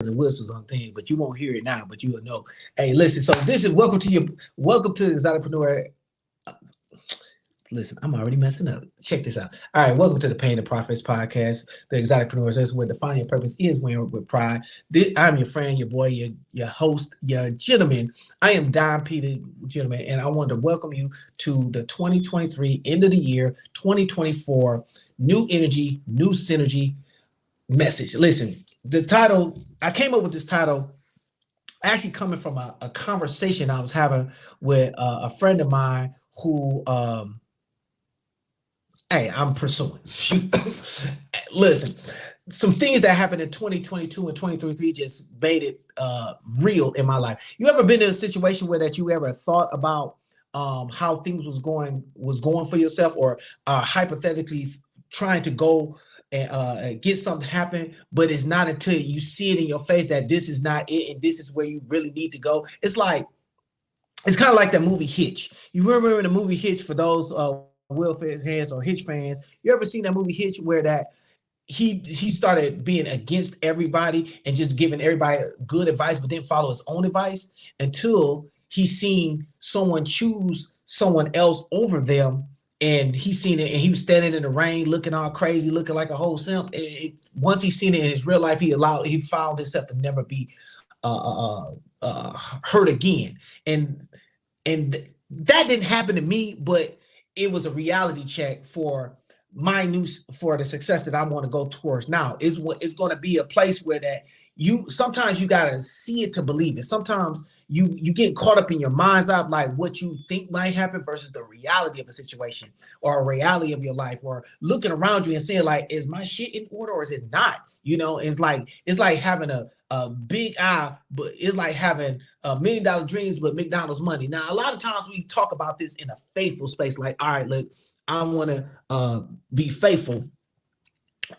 and whistles on things, but you won't hear it now, but you will know. Hey, listen. So this is welcome to the Exoticpreneur. Listen, I'm already messing up. Check this out. All right, welcome to the Pain and Profits podcast. The Exoticpreneurs. That's where defining your purpose is wearing with pride. I'm your friend, your boy, your host, your gentleman. I am Don Peter, gentleman, and I want to welcome you to the 2023 end of the year 2024 new energy, new synergy message. Listen, the title, I came up with this title actually coming from a conversation I was having with a friend of mine who hey, I'm pursuing. Listen, some things that happened in 2022 and 2023 just made it real in my life. You ever been in a situation where that you ever thought about how things was going for yourself, or hypothetically trying to go and get something happen, but it's not until you see it in your face that this is not it and this is where you really need to go. It's kind of like that movie Hitch. You remember the movie Hitch? For those Will fans or Hitch fans, you ever seen that movie Hitch where that he started being against everybody and just giving everybody good advice, but then follow his own advice until he seen someone choose someone else over them, and he seen it, and he was standing in the rain looking all crazy, looking like a whole simp. Once he seen it in his real life, he found himself to never be hurt again, and that didn't happen to me, but it was a reality check for the success that I want to go towards now. Is what it's going to be a place where that sometimes you gotta see it to believe it. Sometimes you get caught up in your mind's eye, like what you think might happen versus the reality of a situation or a reality of your life, or looking around you and saying like, is my shit in order or is it not? It's like having a big eye, but it's like having $1 million dreams, but McDonald's money. Now, a lot of times we talk about this in a faithful space, like, all right, look, I want to be faithful.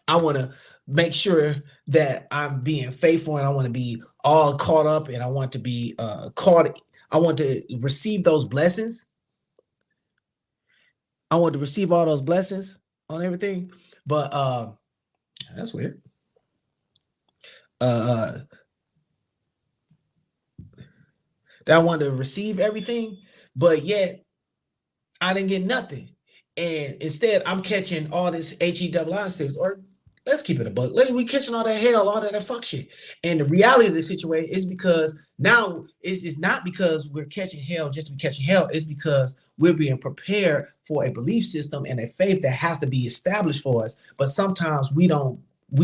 I want to make sure that I'm being faithful, and I want to be all caught up, and I want to be caught. I want to receive those blessings. I want to receive all those blessings on everything. But that's weird. That I wanted to receive everything, but yet I didn't get nothing. And instead, I'm catching all this HE-double-I-6, or let's keep it a buck. We catching all that hell, all that fuck shit. And the reality of the situation is because now it's not because we're catching hell just to be catching hell. It's because we're being prepared for a belief system and a faith that has to be established for us. But sometimes we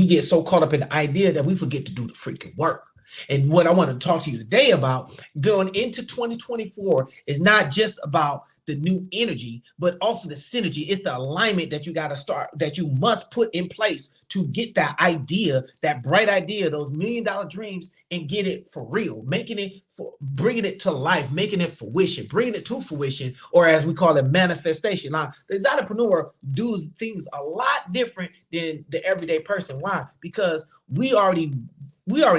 get so caught up in the idea that we forget to do the freaking work. And what I want to talk to you today about going into 2024 is not just about the new energy, but also the synergy. It's the alignment that you got to start, that you must put in place to get that idea, that bright idea, those $1 million dreams, and get it for real, bringing it to life, making it fruition, bringing it to fruition, or as we call it, manifestation. Now, the Exoticpreneur does things a lot different than the everyday person. Why? Because we already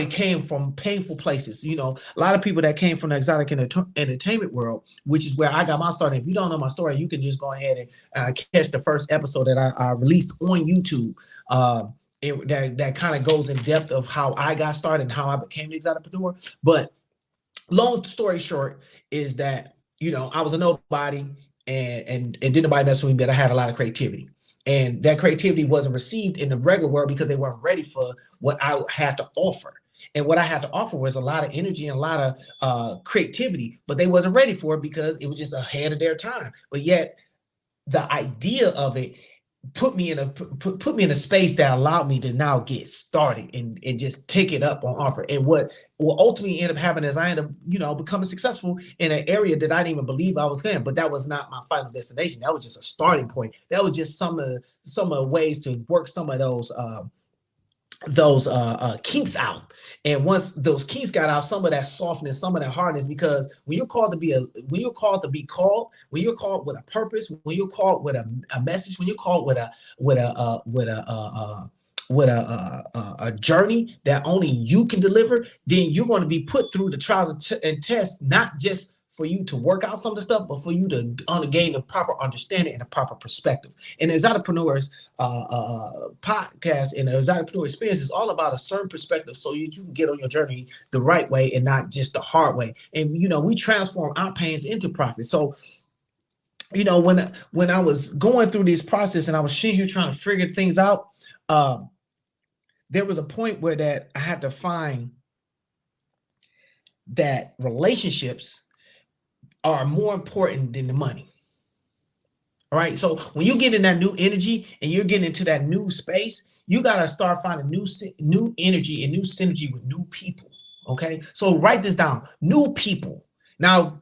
came from painful places. A lot of people that came from the exotic entertainment world, which is where I got my start. If you don't know my story, you can just go ahead and catch the first episode that I released on YouTube. That kind of goes in depth of how I got started and how I became the Exoticpreneur. But long story short is that, I was a nobody, and didn't nobody mess with me, but I had a lot of creativity. And that creativity wasn't received in the regular world because they weren't ready for what I had to offer. And what I had to offer was a lot of energy and a lot of creativity, but they wasn't ready for it because it was just ahead of their time. But yet the idea of it put me in a space that allowed me to now get started and just take it up on offer. And what will ultimately end up happening is I end up, becoming successful in an area that I didn't even believe I was going. But that was not my final destination. That was just a starting point. That was just some of the ways to work some of those kinks out. And once those kinks got out, some of that softness, some of that hardness, because when you're called to be called, when you're called with a purpose, when you're called with a message, when you're called with a journey that only you can deliver, then you're going to be put through the trials and tests, not just for you to work out some of the stuff, but for you to gain the proper understanding and the proper perspective. And the Exoticpreneurs podcast and the Exoticpreneur experience is all about a certain perspective so you can get on your journey the right way and not just the hard way. And, we transform our pains into profit. So, when I was going through this process and I was sitting here trying to figure things out, there was a point where that I had to find that relationships are more important than the money. All right. So when you get in that new energy and you're getting into that new space, you got to start finding new energy and new synergy with new people. Okay. So write this down. New people. Now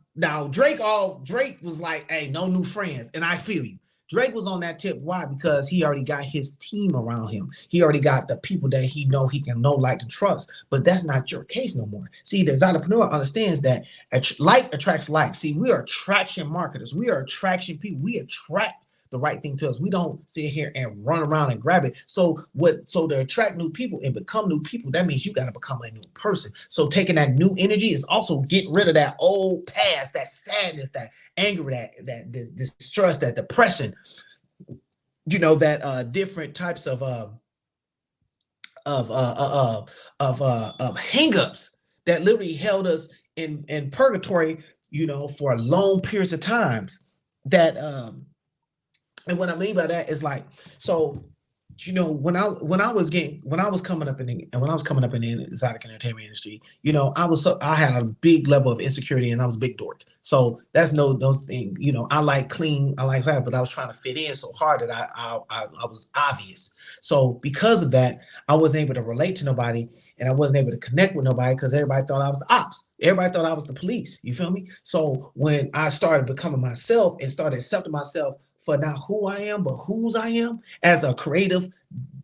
Drake was like, hey, no new friends. And I feel you. Drake was on that tip. Why? Because he already got his team around him. He already got the people that he can know, like, and trust. But that's not your case no more. See, the Exoticpreneur understands that like attracts like. See, we are attraction marketers. We are attraction people. We attract the right thing to us. We don't sit here and run around and grab it. So to attract new people and become new people, that means you got to become a new person. So taking that new energy is also getting rid of that old past, that sadness, that anger, that distrust, that depression, that different types of hangups that literally held us in purgatory, for long periods of times. That and what I mean by that is like, so, when I was coming up in the exotic entertainment industry, I had a big level of insecurity and I was a big dork. So that's no thing, I like clean, I like that, but I was trying to fit in so hard that I was obvious. So because of that, I wasn't able to relate to nobody and I wasn't able to connect with nobody because everybody thought I was the ops. Everybody thought I was the police. You feel me? So when I started becoming myself and started accepting myself for not who I am, but whose I am as a creative,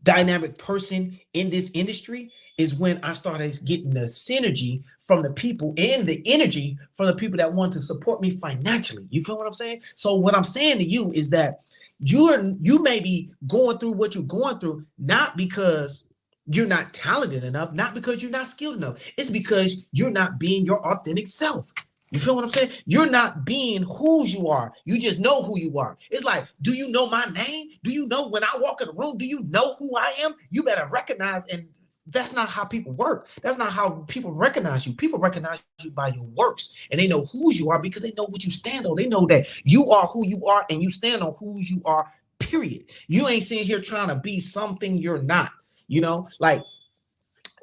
dynamic person in this industry, is when I started getting the synergy from the people and the energy from the people that want to support me financially. You feel what I'm saying? So what I'm saying to you is that you may be going through what you're going through, not because you're not talented enough, not because you're not skilled enough. It's because you're not being your authentic self. You feel what I'm saying? You're not being who you are. You just know who you are. It's like, do you know my name? Do you know when I walk in the room? Do you know who I am? You better recognize. And that's not how people work. That's not how people recognize you. People recognize you by your works, and they know who you are because they know what you stand on. They know that you are who you are and you stand on who you are, period. You ain't sitting here trying to be something you're not, like,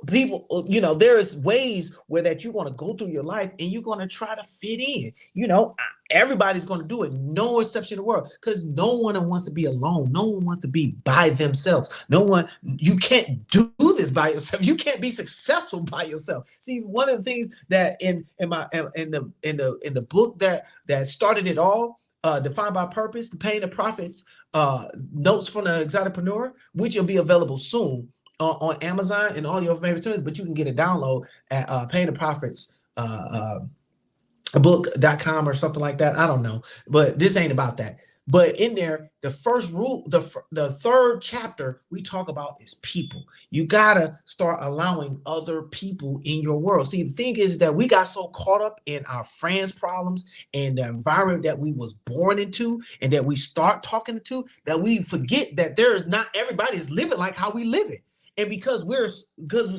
people, there's ways where that you're going to go through your life and you're going to try to fit in. Everybody's going to do it, no exception in the world, because no one wants to be alone. No one wants to be by themselves. You can't do this by yourself. You can't be successful by yourself. See, one of the things that in the book that started it all, Defined by Purpose, The Pain and Profits, Notes from the Exoticpreneur, which will be available soon on Amazon and all your favorite stores, but you can get a download at Pain and Profits book.com or something like that. I don't know, but this ain't about that. But in there, the first rule, the third chapter we talk about is people. You gotta start allowing other people in your world. See, the thing is that we got so caught up in our friends' problems and the environment that we was born into and that we start talking to, that we forget that not everybody is living like how we live it. And because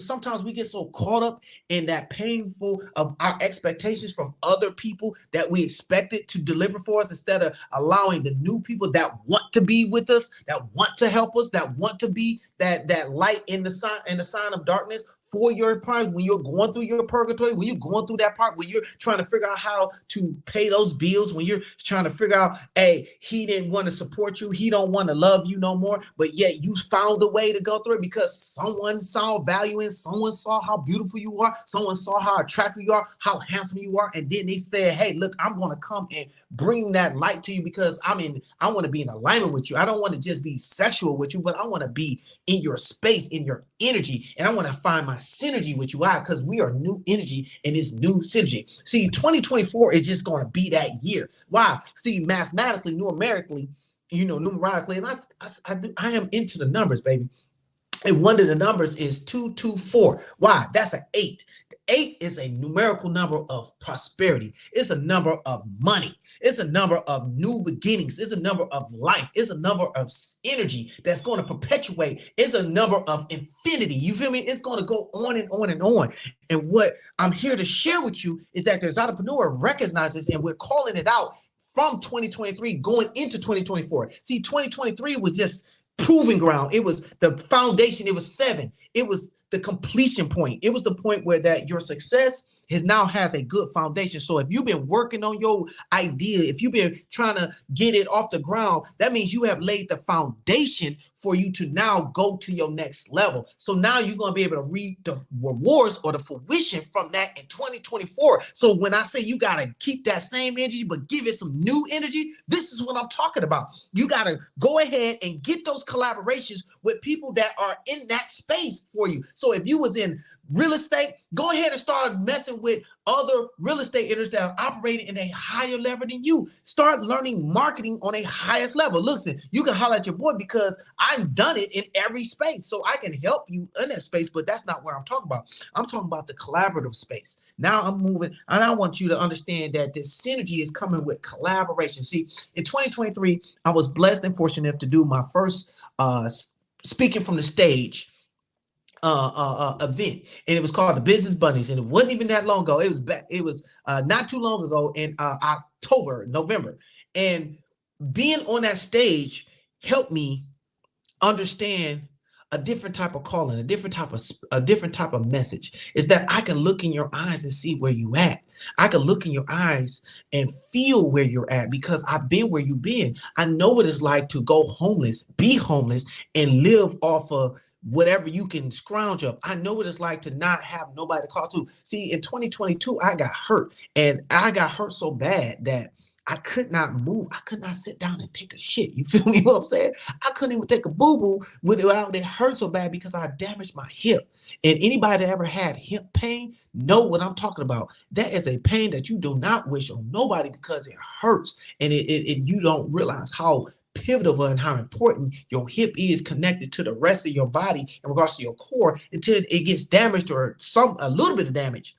sometimes we get so caught up in that painful of our expectations from other people that we expected to deliver for us, instead of allowing the new people that want to be with us, that want to help us, that want to be that light in the sign of darkness for your part, when you're going through your purgatory, when you're going through that part where you're trying to figure out how to pay those bills, when you're trying to figure out, hey, he didn't want to support you, he don't want to love you no more, but yet you found a way to go through it because someone saw value in, someone saw how beautiful you are, someone saw how attractive you are, how handsome you are, and then they said, hey, look, I'm going to come and bring that light to you because I want to be in alignment with you. I don't want to just be sexual with you, but I want to be in your space, in your energy, and I want to find my synergy with you. Why? Because we are new energy and it's new synergy. See, 2024 is just going to be that year. Why? See, mathematically, numerically, and I am into the numbers, baby. And one of the numbers is 224. Why? That's an 8. 8 is a numerical number of prosperity. It's a number of money. It's a number of new beginnings. It's a number of life. It's a number of energy that's going to perpetuate. It's a number of infinity. You feel me? It's going to go on and on and on. And what I'm here to share with you is that there's entrepreneur recognizes, and we're calling it out from 2023 going into 2024. See, 2023 was just proving ground. It was the foundation. It was 7. It was the completion point. It was the point where that your success has a good foundation. So if you've been working on your idea, if you've been trying to get it off the ground, that means you have laid the foundation for you to now go to your next level. So now you're going to be able to reap the rewards or the fruition from that in 2024. So when I say you got to keep that same energy, but give it some new energy, this is what I'm talking about. You got to go ahead and get those collaborations with people that are in that space for you. So if you was in real estate, go ahead and start messing with other real estate agents that are operating in a higher level than you. Start learning marketing on a highest level. Listen, you can holler at your boy because I've done it in every space. So I can help you in that space, but that's not where I'm talking about. I'm talking about the collaborative space. Now I'm moving, and I want you to understand that this synergy is coming with collaboration. See, in 2023, I was blessed and fortunate enough to do my first speaking from the stage event, and it was called the Business Bunnies, and it wasn't even that long ago. It was not too long ago in November, and being on that stage helped me understand a different type of calling, a different type of message. Is that I can look in your eyes and see where you at. I can look in your eyes and feel where you're at because I've been where you've been. I know what it's like to go homeless, be homeless, and live off of whatever you can scrounge up. I know what it's like to not have nobody to call to. See, in 2022, I got hurt, and I got hurt so bad that I could not move. I could not sit down and take a shit. You feel me? What I'm saying? I couldn't even take a boo-boo without it hurt so bad because I damaged my hip. And anybody that ever had hip pain know what I'm talking about. That is a pain that you do not wish on nobody because it hurts. And you don't realize how pivotal and how important your hip is connected to the rest of your body in regards to your core until it gets damaged or a little bit of damage.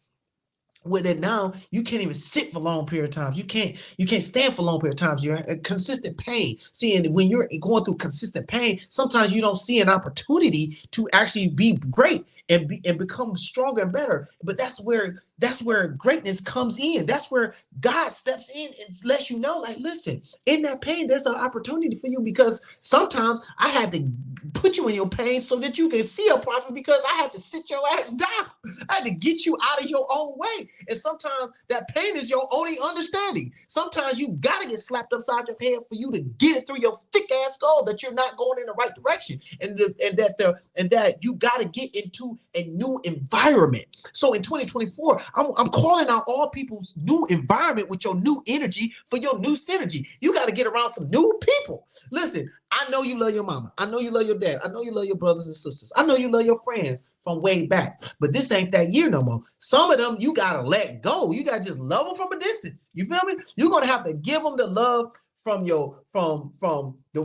With it now, you can't even sit for long period of times. You can't stand for long period of times. You're in consistent pain. See, and when you're going through consistent pain, sometimes you don't see an opportunity to actually be great and become stronger and better. But that's where greatness comes in. That's where God steps in and lets you know, like, listen, in that pain, there's an opportunity for you because sometimes I had to put you in your pain so that you can see a profit because I had to sit your ass down. I had to get you out of your own way. And sometimes that pain is your only understanding. Sometimes you got to get slapped upside your head for you to get it through your thick ass skull that you're not going in the right direction. And that you got to get into a new environment. So in 2024, I'm calling out all people's new environment with your new energy for your new synergy. You got to get around some new people. Listen, I know you love your mama. I know you love your dad. I know you love your brothers and sisters. I know you love your friends from way back. But this ain't that year no more. Some of them you got to let go. You got to just love them from a distance. You feel me? You're going to have to give them the love from the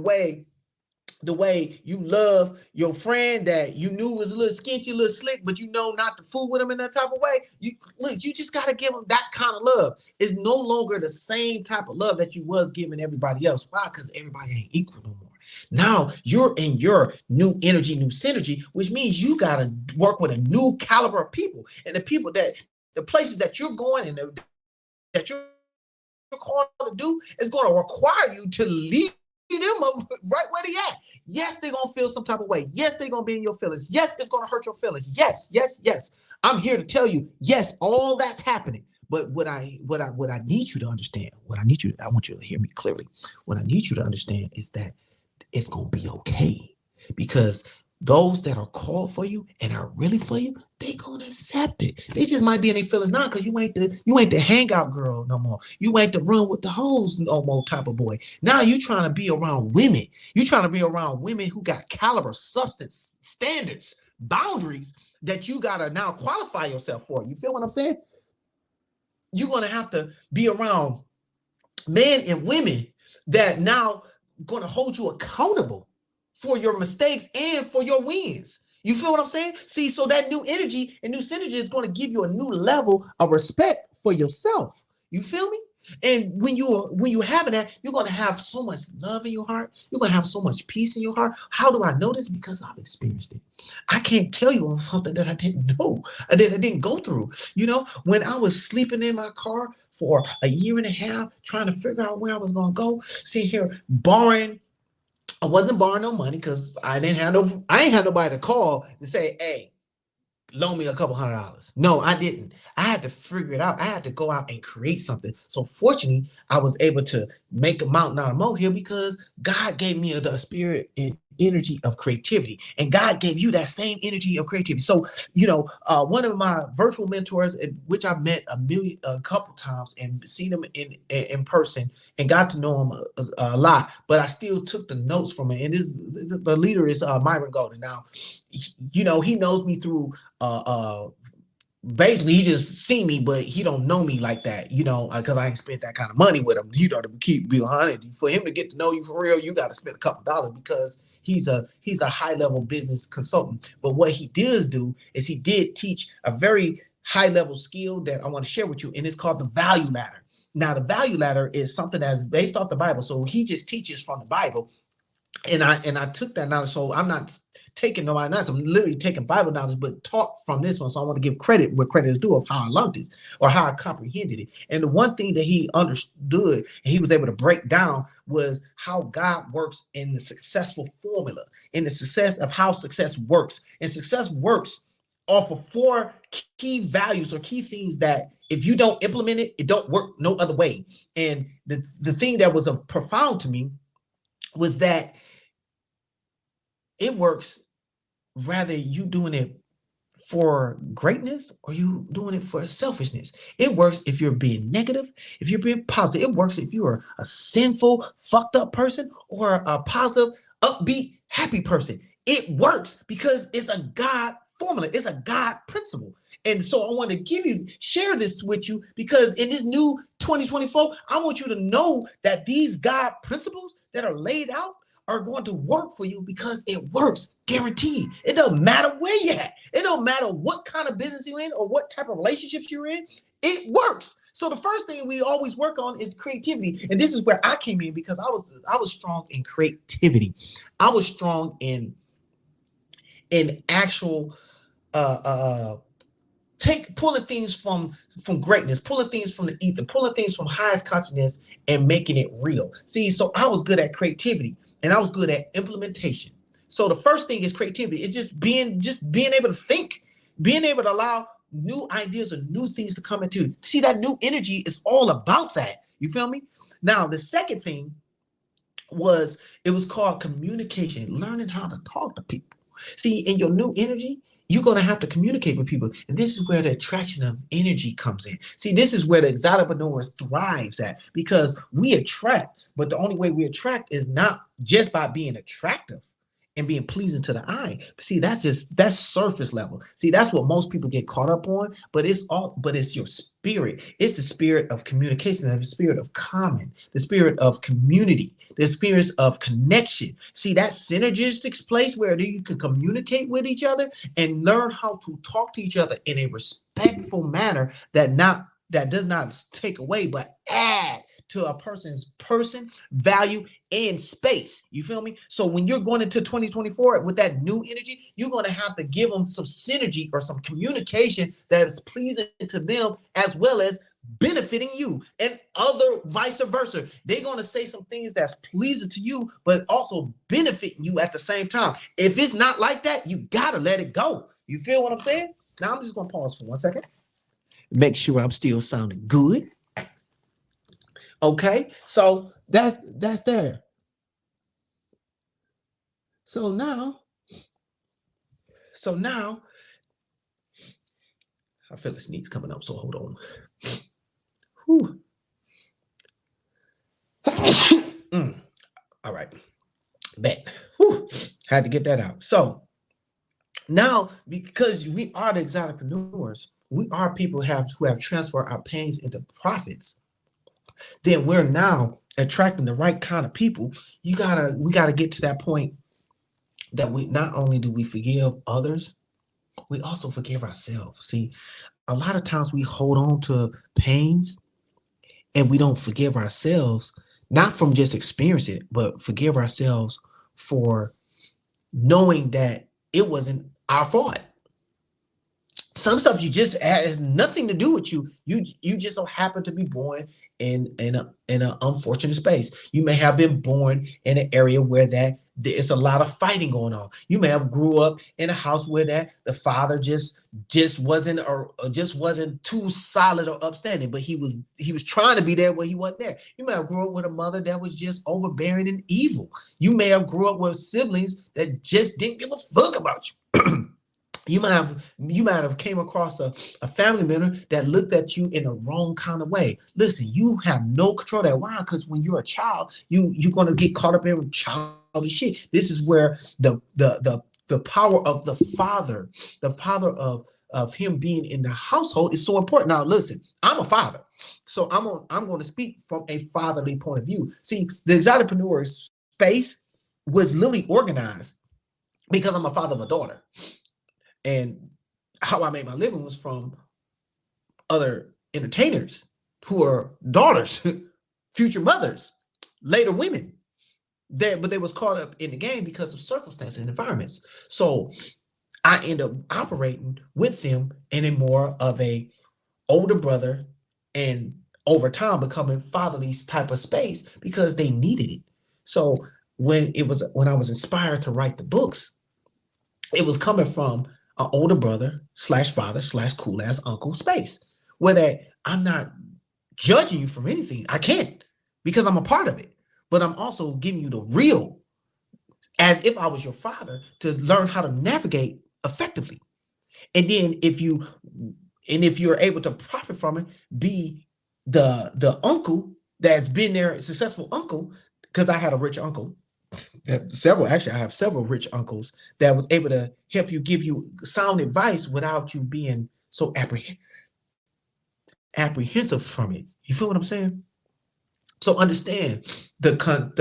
way you love your friend that you knew was a little sketchy, a little slick, but you know not to fool with them in that type of way. You just got to give them that kind of love. It's no longer the same type of love that you was giving everybody else. Why? Because everybody ain't equal no more. Now you're in your new energy, new synergy, which means you got to work with a new caliber of people, and the places that you're going and that you're called to do is going to require you to lead them up right where they at. Yes, they're going to feel some type of way. Yes, they're going to be in your feelings. Yes, it's going to hurt your feelings. Yes. I'm here to tell you, yes, all that's happening. But what I need you to understand, I want you to hear me clearly. What I need you to understand is that it's going to be okay, because those that are called for you and are really for you, they gonna accept it. They just might be in their feelings now because you ain't the hangout girl no more. You ain't the run with the hoes no more type of boy. Now you trying to be around women. You trying to be around women who got caliber, substance, standards, boundaries that you gotta now qualify yourself for. You feel what I'm saying? You're gonna have to be around men and women that now gonna hold you accountable for your mistakes and for your wins. You feel what I'm saying? See, so that new energy and new synergy is going to give you a new level of respect for yourself. You feel me? And when you're having that, you're going to have so much love in your heart. You're going to have so much peace in your heart. How do I know this? Because I've experienced it. I can't tell you on something that I didn't know, that I didn't go through. When I was sleeping in my car for a year and a half, trying to figure out where I was going to go, sitting here borrowing. I wasn't borrowing no money because I ain't had nobody to call and say, hey, loan me a couple $100. No, I didn't. I had to figure it out. I had to go out and create something. So fortunately, I was able to make a mountain out of molehill because God gave me the spirit and energy of creativity, and God gave you that same energy of creativity. So, one of my virtual mentors, which I've met a couple times and seen him in person and got to know him a lot, but I still took the notes from him. And the leader is Myron Golden. Now, he knows me through basically he just see me, but he don't know me like that, because I ain't spent that kind of money with him. To keep be 100, for him to get to know you for real, you got to spend a couple dollars because he's a high level business consultant. But what he does do is he did teach a very high level skill that I want to share with you, and it's called the value ladder. Now, the value ladder is something that's based off the Bible, so he just teaches from the Bible. And I took that knowledge, so I'm not taking no knowledge. I'm literally taking Bible knowledge, but taught from this one. So I want to give credit where credit is due of how I learned this or how I comprehended it. And the one thing that he understood and he was able to break down was how God works in the successful formula, in the success of how success works. And success works off of 4 key values or key things that if you don't implement it, it don't work no other way. And the thing that was profound to me was that it works rather you doing it for greatness or you doing it for selfishness. It works if you're being negative, if you're being positive. It works if you are a sinful, fucked up person or a positive, upbeat, happy person. It works because it's a God formula. It's a God principle. And so I want to share this with you because in this new 2024, I want you to know that these God principles that are laid out are going to work for you because it works, guaranteed. It doesn't matter where you're at. It don't matter what kind of business you're in or what type of relationships you're in. It works. So the first thing we always work on is creativity. And this is where I came in because I was strong in creativity. I was strong in actual pulling things from greatness, pulling things from the ether, pulling things from highest consciousness and making it real. See, so I was good at creativity and I was good at implementation. So the first thing is creativity. It's just being able to think, being able to allow new ideas or new things to come into. See, that new energy is all about that. You feel me? Now, the second thing was called communication, learning how to talk to people. See, in your new energy, you're going to have to communicate with people. And this is where the attraction of energy comes in. See, this is where the exoticpreneur thrives at because we attract, but the only way we attract is not just by being attractive and being pleasing to the eye. See, that's surface level. See, that's what most people get caught up on, but it's your spirit. It's the spirit of communication, the spirit of common, the spirit of community, the spirit of connection. See, that synergistic place where you can communicate with each other and learn how to talk to each other in a respectful manner that does not take away, but add to a person's value and space. You feel me? So when you're going into 2024 with that new energy, you're going to have to give them some synergy or some communication that is pleasing to them as well as benefiting you and other vice versa. They're going to say some things that's pleasing to you, but also benefiting you at the same time. If it's not like that, you got to let it go. You feel what I'm saying? Now I'm just going to pause for 1 second. Make sure I'm still sounding good. Okay, so that's there. So now I feel the sneeze coming up, so hold on. Whew. All right, back. Whew. Had to get that out. So now, because we are the exoticpreneurs, we are people who have transferred our pains into profits. Then we're now attracting the right kind of people. We gotta get to that point that we not only do we forgive others, we also forgive ourselves. See, a lot of times we hold on to pains and we don't forgive ourselves, not from just experiencing it, but forgive ourselves for knowing that it wasn't our fault. Some stuff you just has nothing to do with you. You just so happen to be born in an unfortunate space. You may have been born in an area where that there's a lot of fighting going on. You may have grew up in a house where that the father just wasn't or just wasn't too solid or upstanding, but he was trying to be there where he wasn't there. You may have grew up with a mother that was just overbearing and evil. You may have grew up with siblings that just didn't give a fuck about you. You might have came across a family member that looked at you in a wrong kind of way. Listen, you have no control of that. Why? Because when you're a child, you're gonna get caught up in childish shit. This is where the power of the father of him being in the household is so important. Now, listen, I'm a father, so I'm going to speak from a fatherly point of view. See, the Exoticpreneur space was literally organized because I'm a father of a daughter. And how I made my living was from other entertainers who are daughters, future mothers, later women. But they was caught up in the game because of circumstances and environments. So I end up operating with them in a more of a older brother and over time becoming fatherly type of space because they needed it. So when I was inspired to write the books, it was coming from an older brother slash father slash cool ass uncle space where that I'm not judging you from anything. I can't because I'm a part of it, but I'm also giving you the real as if I was your father to learn how to navigate effectively. And then if you're able to profit from it, be the uncle that's been there, successful uncle, because I had a rich uncle. I have several rich uncles that was able to help you give you sound advice without you being so apprehensive from it. You feel what I'm saying? So understand the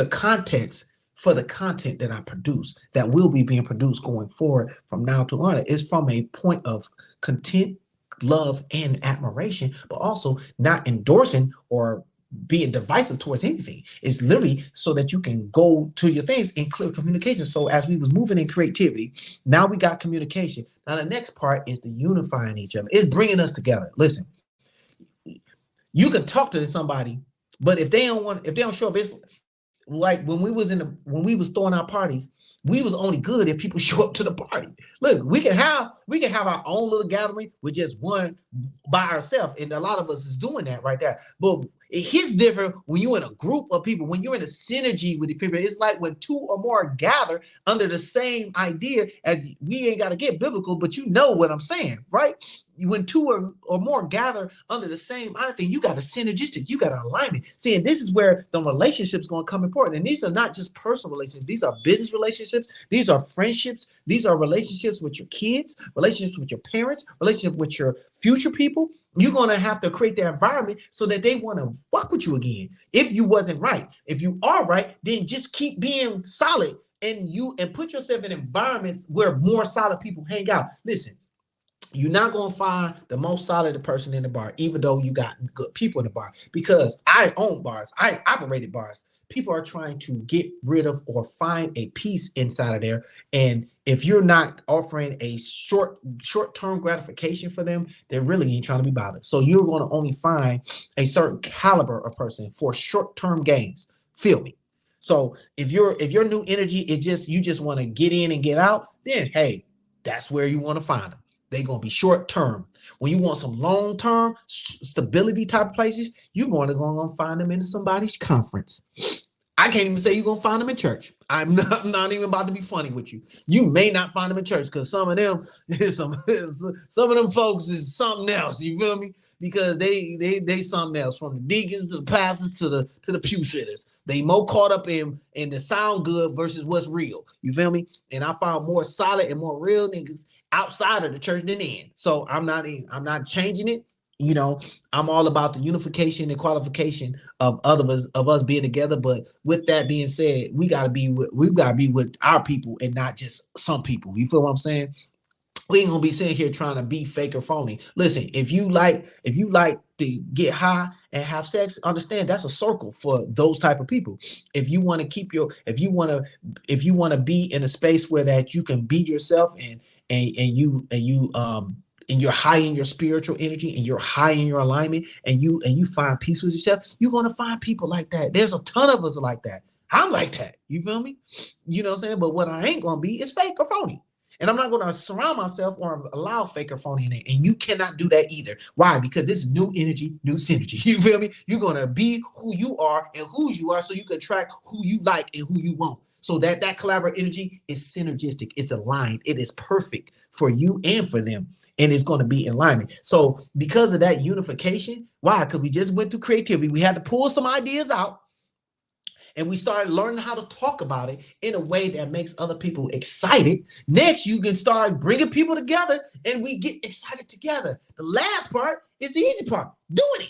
context for the content that I produce that will be being produced going forward from now to on is from a point of content, love, and admiration, but also not endorsing or being divisive towards anything. It's literally so that you can go to your things in clear communication. So as we was moving in creativity, now we got communication. Now the next part is the unifying each other. It's bringing us together. Listen, you can talk to somebody, but if they don't show up, it's like when we was throwing our parties, we was only good if people show up to the party. Look, we can have our own little gathering with just one by ourselves, and a lot of us is doing that right there. But it hits different when you're in a group of people, when you're in a synergy with the people. It's like when two or more gather under the same idea. As we ain't got to get biblical, but you know what I'm saying, right? When two or more gather under the same thing, you got a synergistic, you got an alignment. See, and this is where the relationship's going to come important. And these are not just personal relationships; these are business relationships, these are friendships, these are relationships with your kids, relationships with your parents, relationships with your future people. You're going to have to create the environment so that they want to fuck with you again. If you wasn't right, if you are right, then just keep being solid and put yourself in environments where more solid people hang out. Listen, you're not going to find the most solid person in the bar, even though you got good people in the bar, because I own bars. I operated bars. People are trying to get rid of or find a peace inside of there. And if you're not offering a short-term gratification for them, they really ain't trying to be bothered. So you're going to only find a certain caliber of person for short-term gains. Feel me? So if your new energy is you just want to get in and get out, then hey, that's where you want to find them. They're going to be short term. When you want some long term stability type of places, you're going to find them in somebody's conference. I can't even say you're going to find them in church. I'm not even about to be funny with you. You may not find them in church because some of them folks is something else. You feel me? Because they something else, from the deacons to the pastors to the pew sitters. They more caught up in the sound good versus what's real. You feel me? And I found more solid and more real niggas outside of the church than in. So I'm not changing it. You know, I'm all about the unification and qualification of us being together. But with that being said, we've got to be with our people and not just some people. You feel what I'm saying? We ain't gonna be sitting here trying to be fake or phony. Listen, if you like to get high and have sex, understand that's a circle for those type of people. If you want to keep your, if you want to be in a space where that you can be yourself and you're high in your spiritual energy and you're high in your alignment and you find peace with yourself, you're gonna find people like that. There's a ton of us like that. I'm like that. You feel me? You know what I'm saying? But what I ain't gonna be is fake or phony. And I'm not going to surround myself or allow fake or phony in it. And you cannot do that either. Why? Because this is new energy, new synergy. You feel me? You're going to be who you are and who you are so you can track who you like and who you want. So that collaborative energy is synergistic. It's aligned. It is perfect for you and for them. And it's going to be in alignment. So because of that unification, why? Because we just went through creativity. We had to pull some ideas out. And we started learning how to talk about it in a way that makes other people excited. Next, you can start bringing people together and we get excited together. The last part is the easy part, doing it.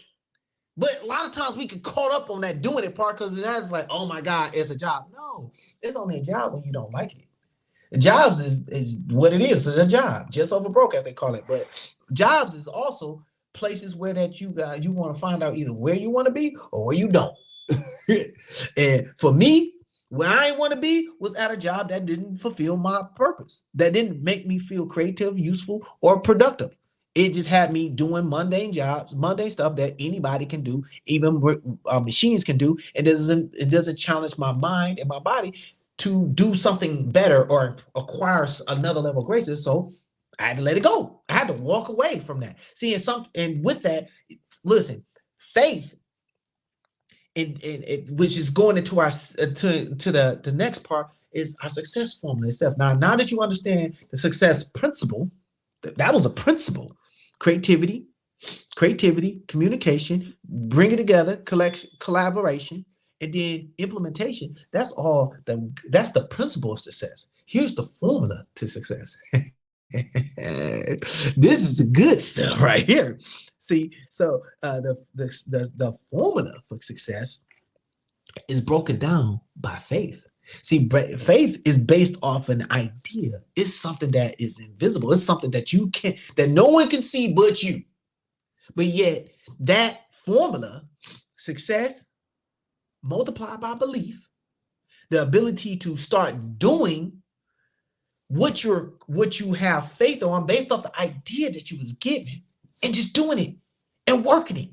But a lot of times we get caught up on that doing it part because that's like, oh my God, it's a job. No, it's only a job when you don't like it. Jobs is what it is. It's a job, just over broke as they call it. But jobs is also places where that you want to find out either where you want to be or where you don't. And for me, where I want to be was at a job that didn't fulfill my purpose, that didn't make me feel creative, useful, or productive. It just had me doing mundane jobs, mundane stuff that anybody can do, even machines can do. And it doesn't challenge my mind and my body to do something better or acquire another level of graces. So I had to let it go. I had to walk away from that. See, and with that, listen, faith, and which is going into our to the next part is our success formula itself. Now that you understand the success principle, that was a principle: creativity, communication, bring it together, collaboration, and then implementation. That's the principle of success. Here's the formula to success. This is the good stuff right here. See, so the formula for success is broken down by faith. See, faith is based off an idea. It's something that is invisible. It's something that no one can see but you. But yet that formula, success multiplied by belief, the ability to start doing what you have faith on based off the idea that you was given, and just doing it and working it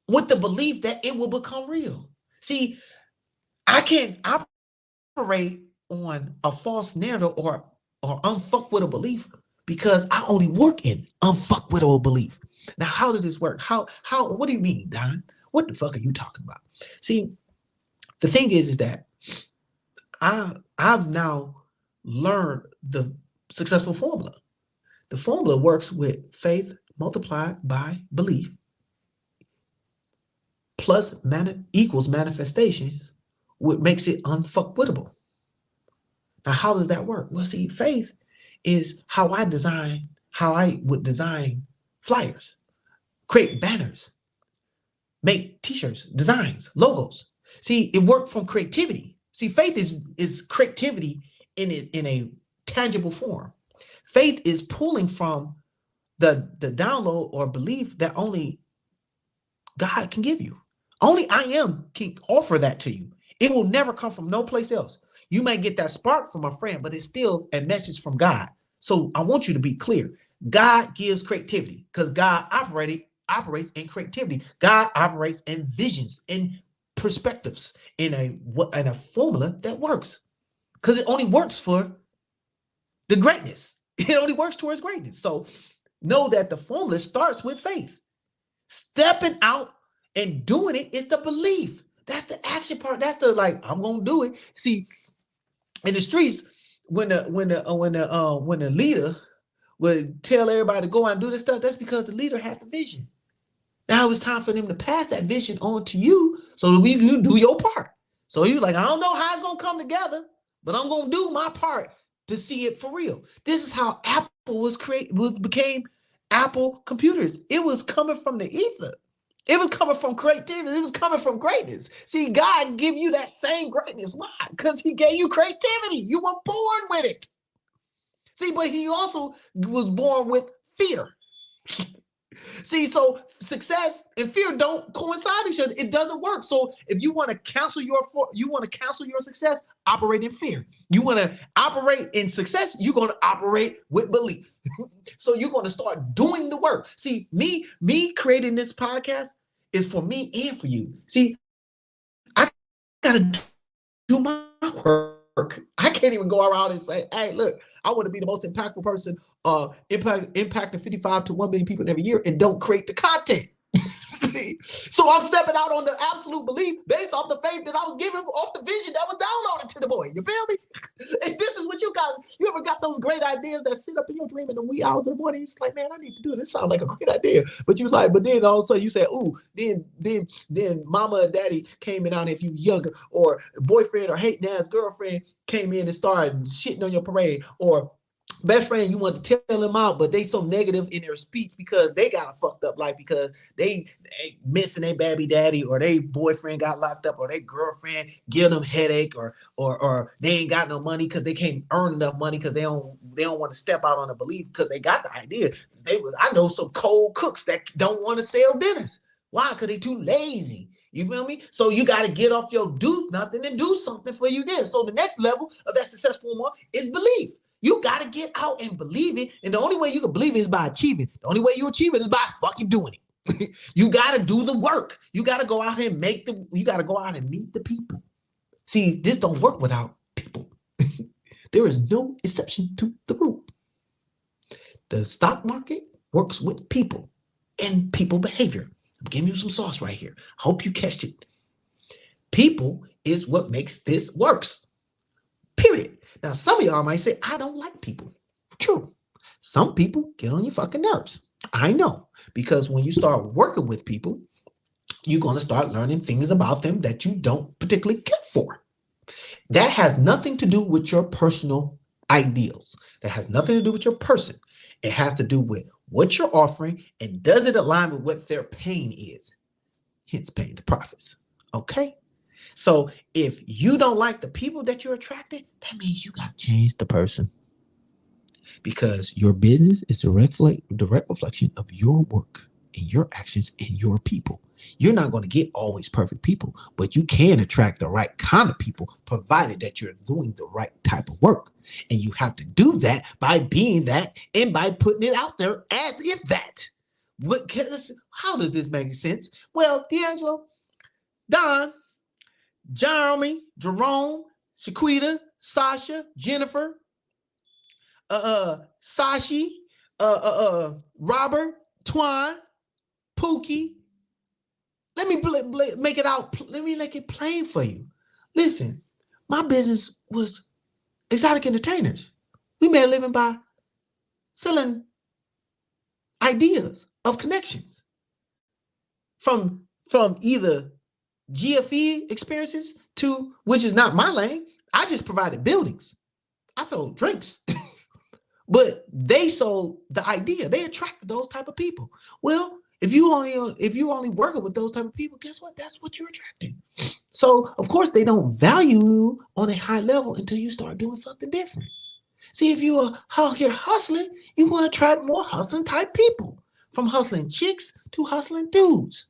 with the belief that it will become real. See, I can't operate on a false narrative or unfuckwittable belief because I only work in unfuckwittable belief. Now, how does this work? How what do you mean, Don? What the fuck are you talking about? See, the thing is that I've now learned the successful formula. The formula works with faith multiplied by belief plus equals manifestations, which makes it unfuckwittable. Now, how does that work? Well, see, faith is how I would design flyers, create banners, make t-shirts, designs, logos. See, it worked from creativity. See, faith is creativity in a tangible form. Faith is pulling from the download or belief that only God can give you. Only I am can offer that to you. It will never come from no place else. You may get that spark from a friend, but it's still a message from God. So I want you to be clear. God gives creativity because God operates in creativity. God operates in visions, in perspectives, in a formula that works. Because it only works for the greatness. It only works towards greatness. So know that the formula starts with faith. Stepping out and doing it is the belief. That's the action part. That's the I'm gonna do it. See, in the streets, when the leader would tell everybody to go out and do this stuff, that's because the leader had the vision. Now it's time for them to pass that vision on to you so that you do your part. So you're like, I don't know how it's gonna come together, but I'm gonna do my part to see it for real. This is how Apple became Apple computers. It was coming from the ether. It was coming from creativity. It was coming from greatness. See, God give you that same greatness. Why? Because he gave you creativity. You were born with it. See, but he also was born with fear. See, so success and fear don't coincide each other. It doesn't work. So if you want to cancel your success, operate in fear. You want to operate in success, you're going to operate with belief. So you're going to start doing the work. See, me creating this podcast is for me and for you. See, I gotta do my work. I can't even go around and say, hey, look, I want to be the most impactful person, impacting 55 to 1 million people every year, and don't create the content. So I'm stepping out on the absolute belief based off the faith that I was given off the vision that was downloaded to the boy. You feel me? And this is what you ever got those great ideas that sit up in your dream in the wee hours of the morning? You're just like, man, I need to do it. This sounds like a great idea. But then all of a sudden you say, ooh, then mama and daddy came in on if you younger, or boyfriend or hating ass girlfriend came in and started shitting on your parade, or best friend, you want to tell them out, but they so negative in their speech because they got a fucked up life, because they missing their baby daddy, or they boyfriend got locked up, or their girlfriend give them headache, or they ain't got no money because they can't earn enough money because they don't want to step out on a belief because they got the idea. I know some cold cooks that don't want to sell dinners. Why? Because they too lazy. You feel me? So you got to get off your do nothing and do something for you then. So the next level of that successful one is belief. You got to get out and believe it. And the only way you can believe it is by achieving. The only way you achieve it is by fucking doing it. You got to do the work. You got to go out here and you got to go out and meet the people. See, this don't work without people. There is no exception to the rule. The stock market works with people and people behavior. I'm giving you some sauce right here. Hope you catch it. People is what makes this works. Period. Now, some of y'all might say, I don't like people. True. Some people get on your fucking nerves. I know, because when you start working with people, you're going to start learning things about them that you don't particularly care for. That has nothing to do with your personal ideals. That has nothing to do with your person. It has to do with what you're offering, and does it align with what their pain is? Hence paying the profits. Okay? So if you don't like the people that you're attracting, that means you got to change the person, because your business is a direct reflection of your work and your actions and your people. You're not going to get always perfect people, but you can attract the right kind of people, provided that you're doing the right type of work. And you have to do that by being that and by putting it out there as if that. How does this make sense? Well, D'Angelo, Don, Jeremy, Jerome, Shaquita, Sasha, Jennifer, Sashi, Robert, Twine, Pookie. Let me make it out. Let me make it plain for you. Listen, my business was Exotic Entertainers. We made a living by selling ideas of connections from either GFE experiences to, which is not my lane. I just provided buildings. I sold drinks. But they sold the idea. They attracted those type of people. Well, if you only working with those type of people, guess what? That's what you're attracting. So of course they don't value you on a high level until you start doing something different. See, if you are out here hustling, you're going to attract more hustling type people, from hustling chicks to hustling dudes.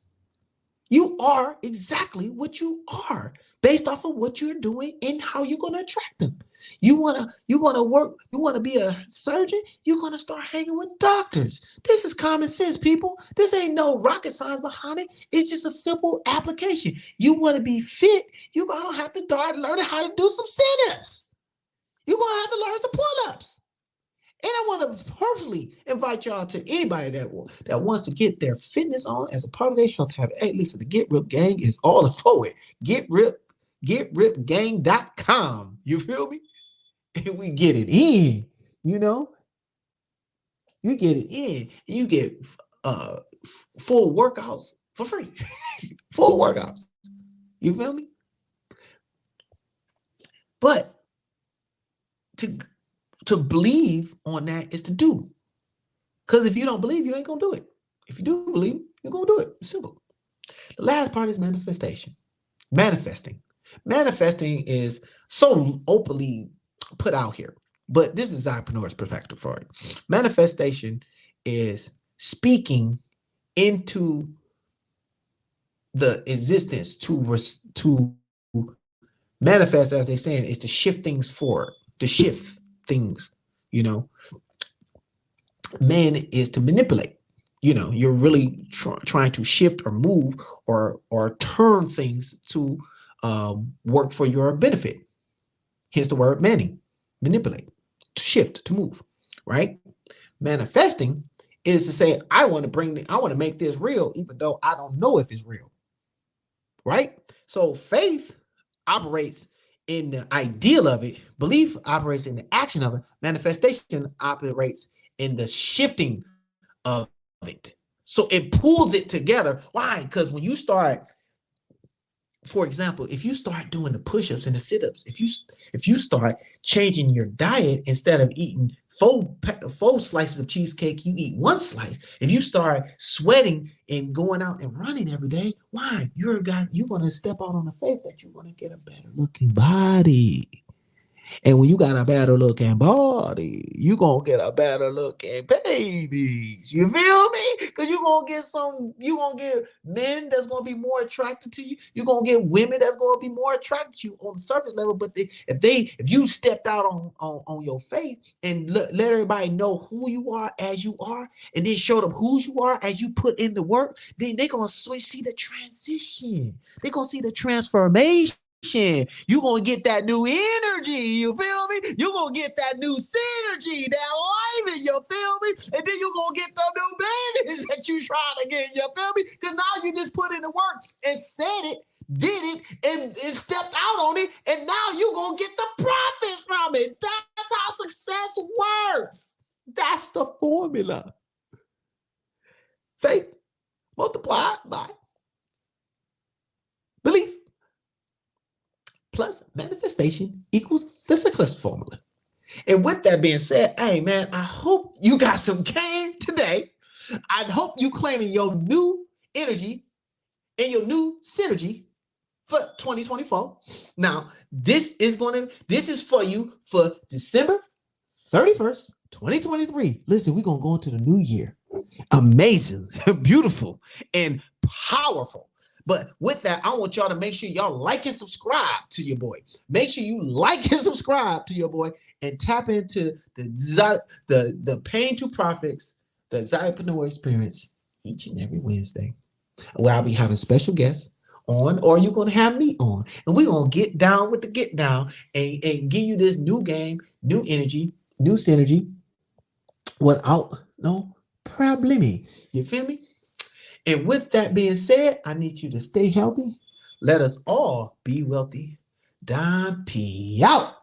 You are exactly what you are based off of what you're doing and how you're going to attract them. You want to be a surgeon, you're going to start hanging with doctors. This is common sense, people. This ain't no rocket science behind it. It's just a simple application. You want to be fit, you're going to have to start learning how to do some sit-ups. You're going to have to learn some pull-ups. And I want to personally invite y'all to anybody that wants to get their fitness on as a part of their health habit. Hey, listen, the Get Ripped Gang is all for it. GetRippedGang.com. You feel me? And we get it in, you know? You get it in. You get full workouts for free. Full workouts. You feel me? But to believe on that is to do. Because if you don't believe, you ain't gonna do it. If you do believe, you're gonna do it. It's simple. The last part is manifestation. Manifesting. Manifesting is so openly put out here, but this is entrepreneur's perspective for it. Manifestation is speaking into the existence to manifest, as they're saying, is to shift things forward, to shift things, you know. Man is to manipulate. You know, you're really trying to shift or move or turn things to work for your benefit. Hence the word manning, manipulate, to shift, to move, right? Manifesting is to say, I want to make this real, even though I don't know if it's real, right? So faith operates in the ideal of it. Belief operates in the action of it. Manifestation operates in the shifting of it. So it pulls it together. Why? Because when you start, for example, if you start doing the push-ups and the sit-ups, if you start changing your diet, instead of eating four slices of cheesecake, you eat one slice. If you start sweating and going out and running every day, why? You're going to step out on the faith that you're going to get a better looking body. And when you got a better looking body, you gonna get a better looking babies. You feel me? Because you're gonna get men that's gonna be more attracted to you. You're gonna get women that's gonna be more attracted to you on the surface level. But if you stepped out on your faith and let everybody know who you are as you are, and then show them who you are as you put in the work, then they're gonna see the transition. They're gonna see the transformation. You're going to get that new energy, you feel me? You're going to get that new synergy, that alignment, you feel me? And then you're going to get the new bandits that you trying to get, you feel me? Because now you just put in the work and said it, did it, and stepped out on it, and now you're going to get the profit from it. That's how success works. That's the formula. Faith multiplied by belief plus manifestation equals the success formula. And with that being said, hey man, I hope you got some game today. I hope you claiming your new energy and your new synergy for 2024. Now, this is for you for December 31st, 2023. Listen, we're gonna go into the new year. Amazing, beautiful, and powerful. But with that, I want y'all to make sure y'all like and subscribe to your boy. Make sure you like and subscribe to your boy and tap into the Pain to Profits, the Exoticpreneur Experience each and every Wednesday, where I'll be having special guests on, or you're going to have me on. And we're going to get down with the get down and give you this new game, new energy, new synergy without no problem. You feel me? And with that being said, I need you to stay healthy. Let us all be wealthy. Don P out.